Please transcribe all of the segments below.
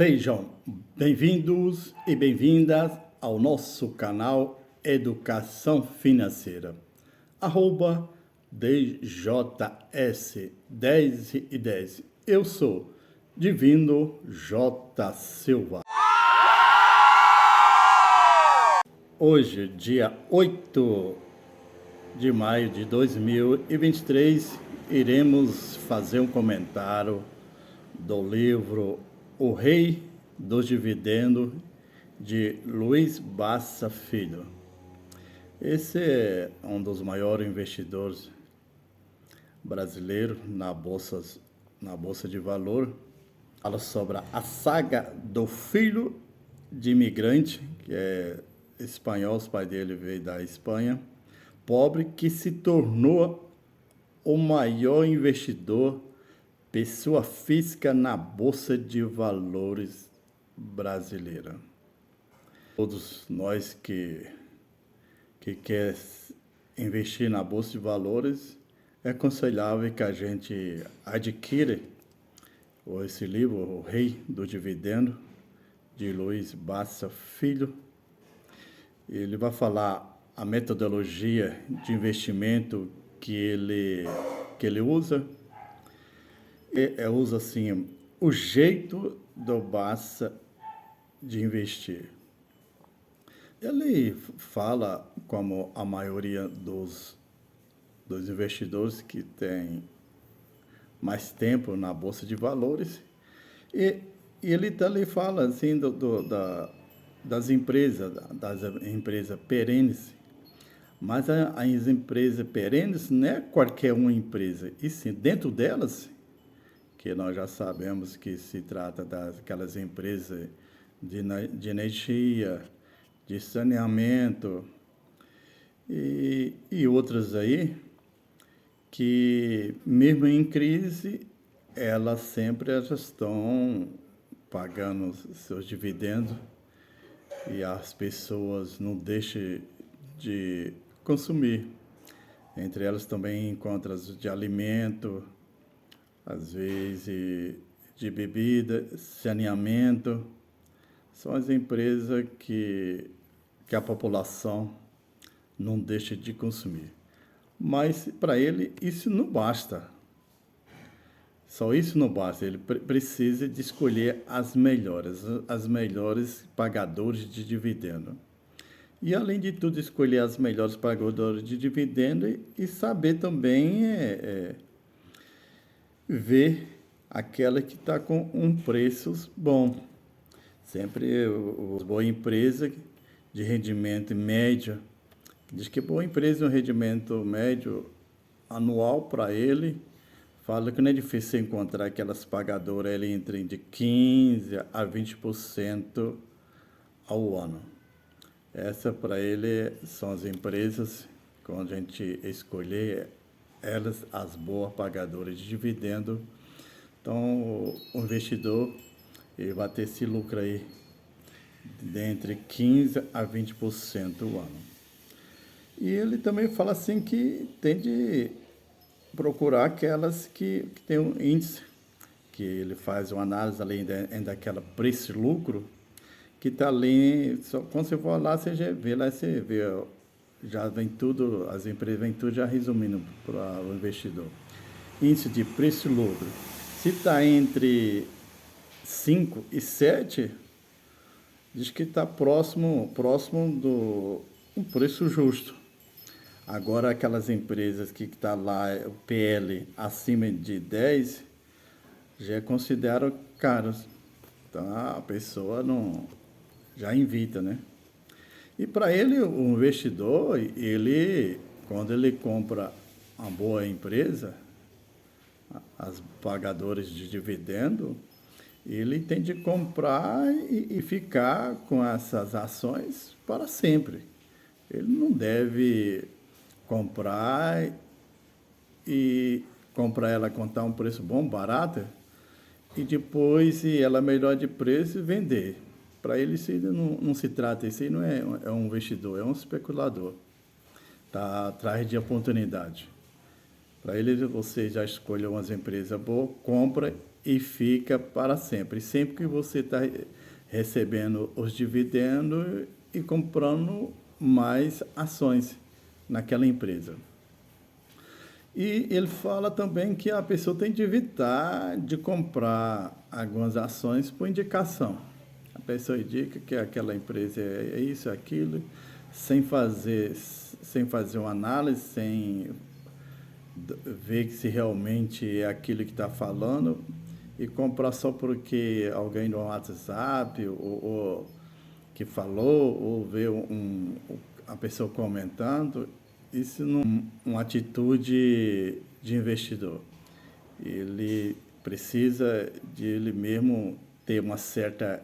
Sejam bem-vindos e bem-vindas ao nosso canal Educação Financeira, @DJS1010. Eu sou Divino J. Silva. Hoje, dia 8 de maio de 2023, iremos fazer um comentário do livro O Rei dos Dividendos, de Luiz Bassa Filho. Esse é um dos maiores investidores brasileiros na bolsa de valor. Fala sobre a saga do filho de imigrante, que é espanhol, os pais dele veio da Espanha, pobre, que se tornou o maior investidor, pessoa física, na Bolsa de Valores brasileira. Todos nós que quer investir na Bolsa de Valores, é aconselhável que a gente adquira esse livro, O Rei do Dividendo, de Luiz Bassa Filho. Ele vai falar a metodologia de investimento que ele usa. Usa assim o jeito do Bassa de investir. Ele fala como a maioria dos investidores que tem mais tempo na Bolsa de Valores, e ele também fala assim das empresas perenes. Mas as empresas perenes não é qualquer uma empresa, e sim, dentro delas, que nós já sabemos que se trata daquelas empresas de energia, de saneamento e outras aí, que mesmo em crise, elas estão pagando seus dividendos e as pessoas não deixam de consumir. Entre elas também encontra as de alimento, às vezes de bebida, saneamento. São as empresas que a população não deixa de consumir. Mas para ele isso não basta. Só isso não basta. Ele precisa de escolher as melhores pagadores de dividendo. E, além de tudo, escolher as melhores pagadoras de dividendo e saber também ver aquela que está com um preço bom. Sempre as boas empresas de rendimento médio, diz que boa empresa, um rendimento médio anual para ele, fala que não é difícil encontrar aquelas pagadoras ali entre de 15% a 20% ao ano. Essa para ele são as empresas, quando a gente escolher elas, as boas pagadoras de dividendo. Então, o investidor ele vai ter esse lucro aí de entre 15% a 20% ao ano. E ele também fala assim que tem de procurar aquelas que tem um índice, que ele faz uma análise além daquela preço-lucro, que está ali, quando você for lá, você já vê, já vem tudo, as empresas vêm tudo já resumindo para o investidor. Índice de preço-lucro. Se está entre 5 e 7, diz que está próximo do um preço justo. Agora, aquelas empresas que está lá, o PL acima de 10, já consideram caros. Então, a pessoa não já evita, né? E para ele, o investidor, quando ele compra uma boa empresa, as pagadoras de dividendo, ele tem de comprar e ficar com essas ações para sempre. Ele não deve comprar ela quando está um preço bom, barato, e depois, se ela melhor de preço, vender. Para ele, isso não se trata, isso aí não é um investidor, é um especulador. Está atrás de oportunidade. Para ele, você já escolheu umas empresas boas, compra e fica para sempre. E sempre que você está recebendo os dividendos e comprando mais ações naquela empresa. E ele fala também que a pessoa tem de evitar de comprar algumas ações por indicação. A pessoa indica que aquela empresa é isso, é aquilo, sem fazer uma análise, sem ver se realmente é aquilo que está falando, e comprar só porque alguém no WhatsApp ou que falou, ou ver a pessoa comentando. Isso não é uma atitude de investidor. Ele precisa de ele mesmo ter uma certa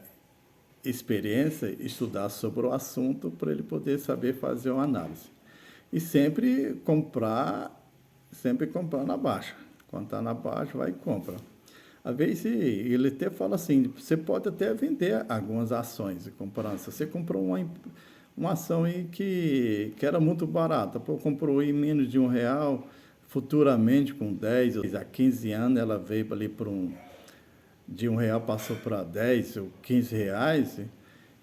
experiência, estudar sobre o assunto para ele poder saber fazer uma análise. E sempre comprar na baixa. Quando está na baixa, vai e compra. Às vezes ele até fala assim, você pode até vender algumas ações comprando. Se você comprou uma ação aí que era muito barata, comprou em menos de R$ 1, futuramente com 10 a 15 anos ela veio ali de R$ 1 passou para 10 ou 15 reais,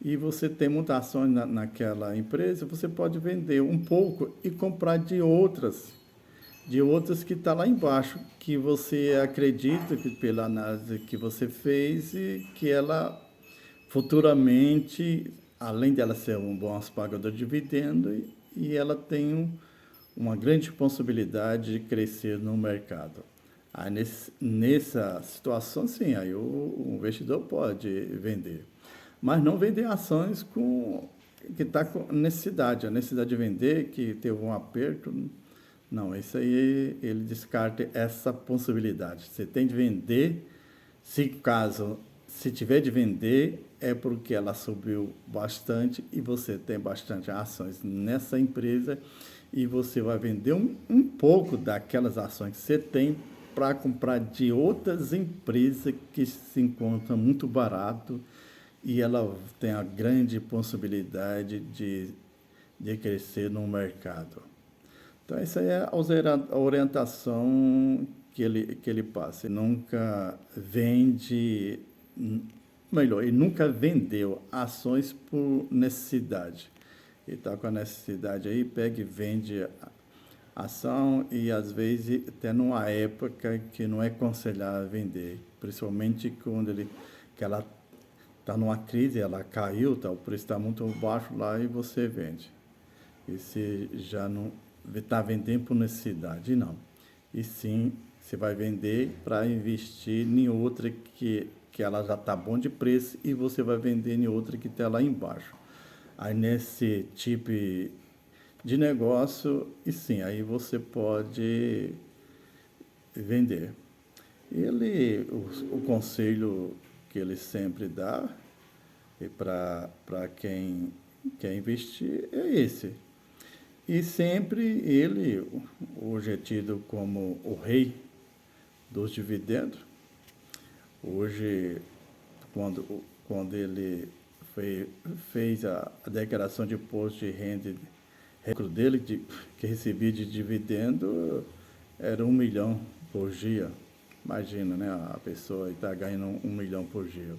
e você tem muitas ações naquela empresa, você pode vender um pouco e comprar de outras que está lá embaixo, que você acredita que pela análise que você fez e que ela futuramente, além dela ser um bom pagador de dividendo, e ela tem uma grande possibilidade de crescer no mercado. Aí nessa situação, sim, aí o investidor pode vender, mas não vender ações que está com necessidade, a necessidade de vender, que teve um aperto. Não, isso aí ele descarta essa possibilidade. Você tem de vender, se tiver de vender, é porque ela subiu bastante e você tem bastante ações nessa empresa, e você vai vender um pouco daquelas ações que você tem para comprar de outras empresas que se encontram muito barato, e ela tem a grande possibilidade de crescer no mercado. Então, essa é a orientação que ele passa. Ele nunca vende, ele nunca vendeu ações por necessidade. Ele está com a necessidade aí, pega e vende a ação, e às vezes até numa época que não é aconselhável vender, principalmente que ela está numa crise, ela caiu, o preço está muito baixo lá e você vende. E se já não está vendendo por necessidade, não. E sim, você vai vender para investir em outra que ela já está bom de preço, e você vai vender em outra que está lá embaixo. Aí nesse tipo de negócio, e sim, aí você pode vender. O conselho que ele sempre dá para quem quer investir é esse. E sempre ele, hoje é tido como o rei dos dividendos. Hoje, quando ele fez a declaração de imposto de renda, recurso dele que recebia de dividendo era 1 milhão por dia. Imagina, né? A pessoa está ganhando 1 milhão por dia.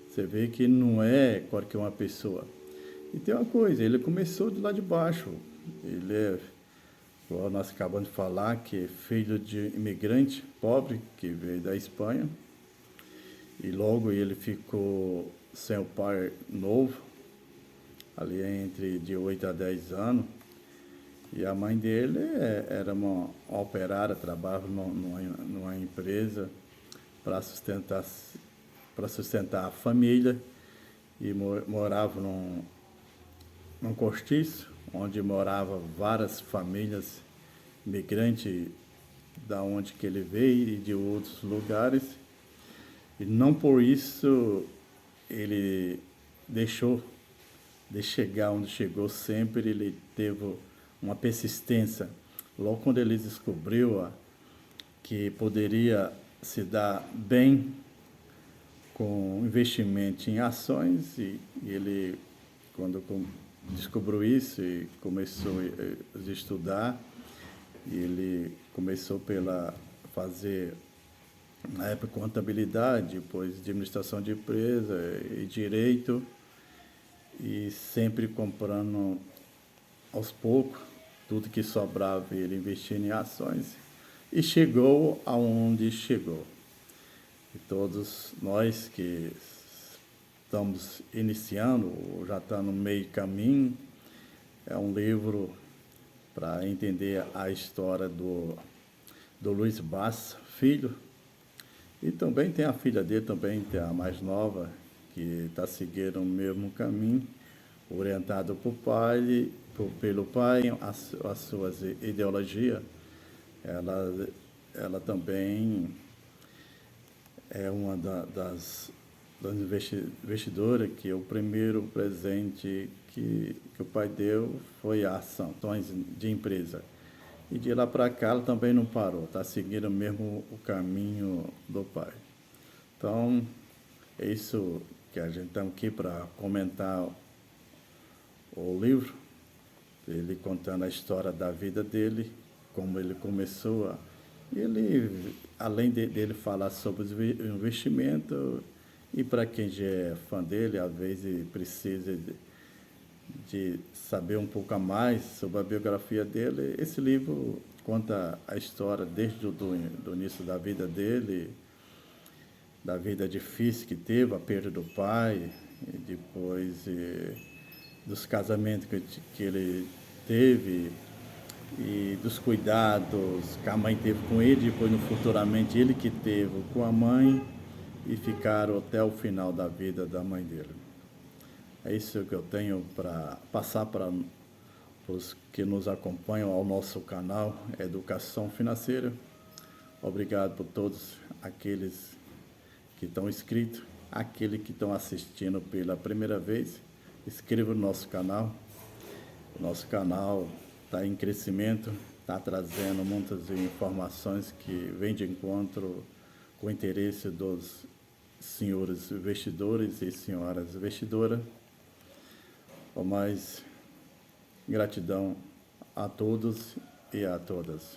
Você vê que não é qualquer uma pessoa. E tem uma coisa, ele começou de lá de baixo. Ele é, igual nós acabamos de falar, que é filho de imigrante pobre que veio da Espanha. E logo ele ficou sem o pai novo, ali entre de 8 a 10 anos. E a mãe dele era uma operária, trabalhava numa empresa para sustentar a família, e morava num cortiço, onde moravam várias famílias migrantes da onde que ele veio e de outros lugares. E não por isso ele deixou de chegar onde chegou. Sempre ele teve uma persistência. Logo quando ele descobriu que poderia se dar bem com investimento em ações, e ele, quando descobriu isso e começou a estudar, ele começou fazer na época contabilidade, depois administração de empresa e direito, e sempre comprando aos poucos tudo que sobrava ele investindo em ações e chegou aonde chegou. E todos nós que estamos iniciando, ou já está no meio caminho, é um livro para entender a história do Luiz Bassa, filho, e também tem a filha dele, também tem a mais nova, que está seguindo o mesmo caminho, orientado pelo pai, as suas ideologias. Ela também é uma das investidoras que o primeiro presente que o pai deu foi a ações de empresa. E de lá para cá ela também não parou, está seguindo mesmo o caminho do pai. Então, é isso que a gente está aqui para comentar o livro, ele contando a história da vida dele, como ele começou a... Ele, além dele falar sobre os investimentos, e para quem já é fã dele, às vezes precisa de saber um pouco a mais sobre a biografia dele, esse livro conta a história desde do início da vida dele, da vida difícil que teve, a perda do pai, e depois dos casamentos que ele teve, e dos cuidados que a mãe teve com ele, depois no futuramente ele que teve com a mãe, e ficaram até o final da vida da mãe dele. É isso que eu tenho para passar para os que nos acompanham ao nosso canal Educação Financeira. Obrigado por todos aqueles que estão inscritos, aqueles que estão assistindo pela primeira vez. Inscreva no nosso canal. O nosso canal está em crescimento, está trazendo muitas informações que vêm de encontro com o interesse dos senhores investidores e senhoras investidoras. Mais gratidão a todos e a todas.